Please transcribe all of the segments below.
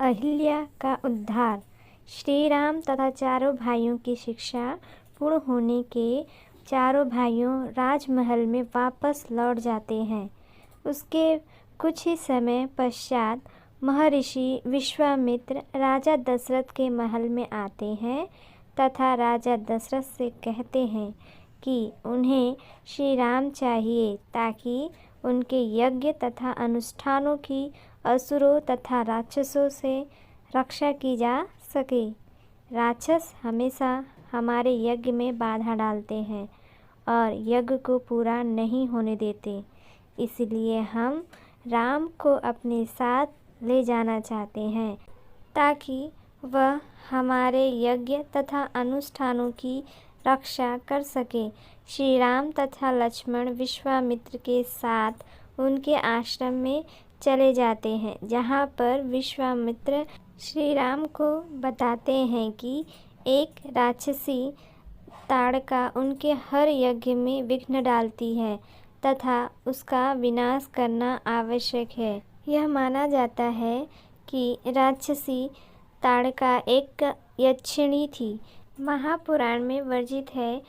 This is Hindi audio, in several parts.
अहिल्या का उद्धार। श्री राम तथा चारों भाइयों की शिक्षा पूर्ण होने के चारों भाइयों राजमहल में वापस लौट जाते हैं। उसके कुछ ही समय पश्चात महर्षि विश्वामित्र राजा दशरथ के महल में आते हैं तथा राजा दशरथ से कहते हैं कि उन्हें श्री राम चाहिए ताकि उनके यज्ञ तथा अनुष्ठानों की असुरों तथा राक्षसों से रक्षा की जा सके। राक्षस हमेशा हमारे यज्ञ में बाधा डालते हैं और यज्ञ को पूरा नहीं होने देते, इसलिए हम राम को अपने साथ ले जाना चाहते हैं ताकि वह हमारे यज्ञ तथा अनुष्ठानों की रक्षा कर सके। श्री राम तथा लक्ष्मण विश्वामित्र के साथ उनके आश्रम में चले जाते हैं, जहाँ पर विश्वामित्र श्री राम को बताते हैं कि एक राक्षसी ताड़का उनके हर यज्ञ में विघ्न डालती है तथा उसका विनाश करना आवश्यक है। यह माना जाता है कि राक्षसी ताड़का एक यक्षिणी थी। महापुराण में वर्णित है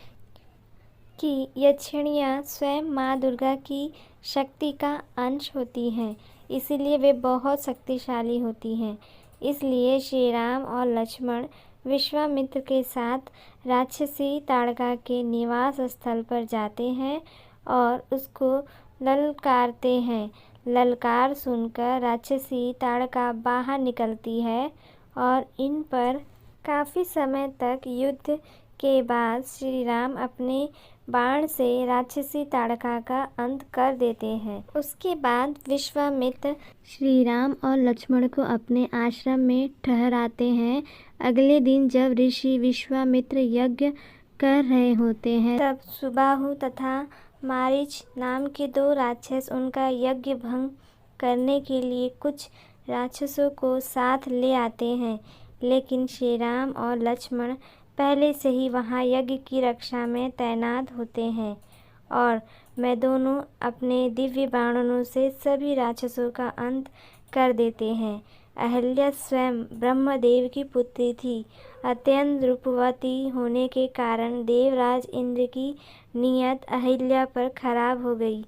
कि यक्षिणियाँ स्वयं माँ दुर्गा की शक्ति का अंश होती हैं, इसलिए वे बहुत शक्तिशाली होती हैं। इसलिए श्री राम और लक्ष्मण विश्वामित्र के साथ राक्षसी ताड़का के निवास स्थल पर जाते हैं और उसको ललकारते हैं। ललकार सुनकर राक्षसी ताड़का बाहर निकलती है और इन पर काफ़ी समय तक युद्ध के बाद श्री राम अपने बाण से राक्षसी ताड़का का अंत कर देते हैं। उसके बाद विश्वामित्र श्री राम और लक्ष्मण को अपने आश्रम में ठहराते हैं। अगले दिन जब ऋषि विश्वामित्र यज्ञ कर रहे होते हैं, तब सुबाहु तथा मारीच नाम के दो राक्षस उनका यज्ञ भंग करने के लिए कुछ राक्षसों को साथ ले आते हैं, लेकिन श्री राम और लक्ष्मण पहले से ही वहाँ यज्ञ की रक्षा में तैनात होते हैं और मैं दोनों अपने दिव्य बाणों से सभी राक्षसों का अंत कर देते हैं। अहिल्या स्वयं ब्रह्मदेव की पुत्री थी। अत्यंत रूपवती होने के कारण देवराज इंद्र की नीयत अहिल्या पर खराब हो गई।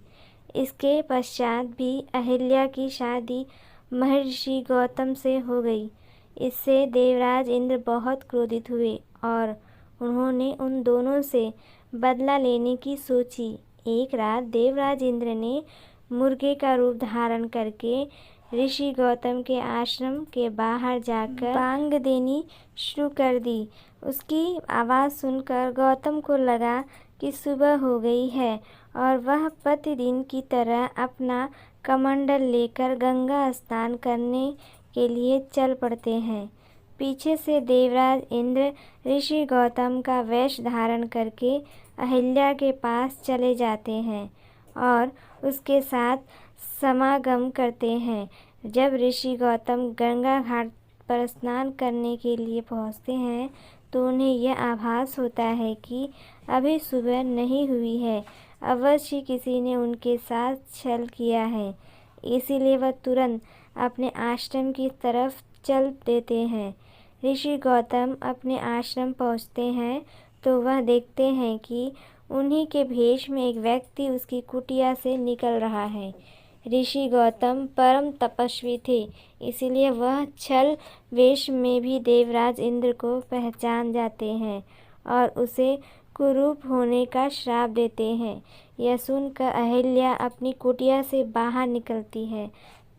इसके पश्चात भी अहिल्या की शादी महर्षि गौतम से हो गई। इससे देवराज इंद्र बहुत क्रोधित हुए और उन्होंने उन दोनों से बदला लेने की सोची। एक रात देवराज इंद्र ने मुर्गे का रूप धारण करके ऋषि गौतम के आश्रम के बाहर जाकर बांग देनी शुरू कर दी। उसकी आवाज़ सुनकर गौतम को लगा कि सुबह हो गई है और वह प्रतिदिन की तरह अपना कमंडल लेकर गंगा स्नान करने के लिए चल पड़ते हैं। पीछे से देवराज इंद्र ऋषि गौतम का वेश धारण करके अहिल्या के पास चले जाते हैं और उसके साथ समागम करते हैं। जब ऋषि गौतम गंगा घाट पर स्नान करने के लिए पहुंचते हैं तो उन्हें यह आभास होता है कि अभी सुबह नहीं हुई है, अवश्य किसी ने उनके साथ छल किया है। इसीलिए वह तुरंत अपने आश्रम की तरफ चल देते हैं। ऋषि गौतम अपने आश्रम पहुंचते हैं तो वह देखते हैं कि उन्हीं के भेष में एक व्यक्ति उसकी कुटिया से निकल रहा है। ऋषि गौतम परम तपस्वी थे, इसलिए वह छल वेश में भी देवराज इंद्र को पहचान जाते हैं और उसे कुरूप होने का श्राप देते हैं। यह सुनकर अहिल्या अपनी कुटिया से बाहर निकलती है।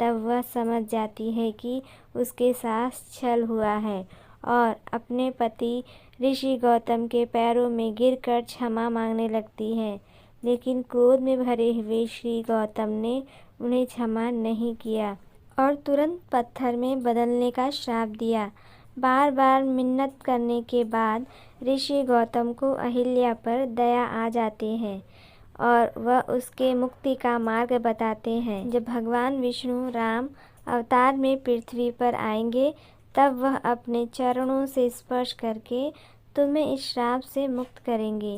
तब वह समझ जाती है कि उसके साथ छल हुआ है और अपने पति ऋषि गौतम के पैरों में गिरकर क्षमा मांगने लगती है, लेकिन क्रोध में भरे हुए श्री गौतम ने उन्हें क्षमा नहीं किया और तुरंत पत्थर में बदलने का श्राप दिया। बार बार मिन्नत करने के बाद ऋषि गौतम को अहिल्या पर दया आ जाती है और वह उसके मुक्ति का मार्ग बताते हैं। जब भगवान विष्णु राम अवतार में पृथ्वी पर आएंगे तब वह अपने चरणों से स्पर्श करके तुम्हें इस श्राप से मुक्त करेंगे।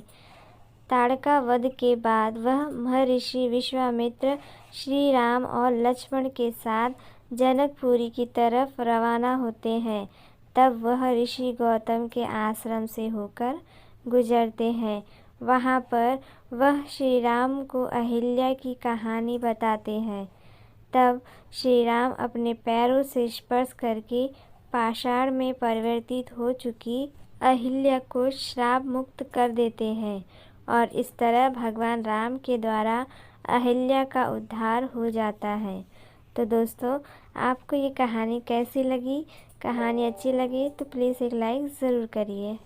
ताड़का वध के बाद वह महर्षि विश्वामित्र श्री राम और लक्ष्मण के साथ जनकपुरी की तरफ रवाना होते हैं, तब वह ऋषि गौतम के आश्रम से होकर गुजरते हैं। वहाँ पर वह श्री राम को अहिल्या की कहानी बताते हैं। तब श्री राम अपने पैरों से स्पर्श करके पाषाण में परिवर्तित हो चुकी अहिल्या को श्राप मुक्त कर देते हैं और इस तरह भगवान राम के द्वारा अहिल्या का उद्धार हो जाता है। तो दोस्तों, आपको ये कहानी कैसी लगी? कहानी अच्छी लगी तो प्लीज़ एक लाइक ज़रूर करिए।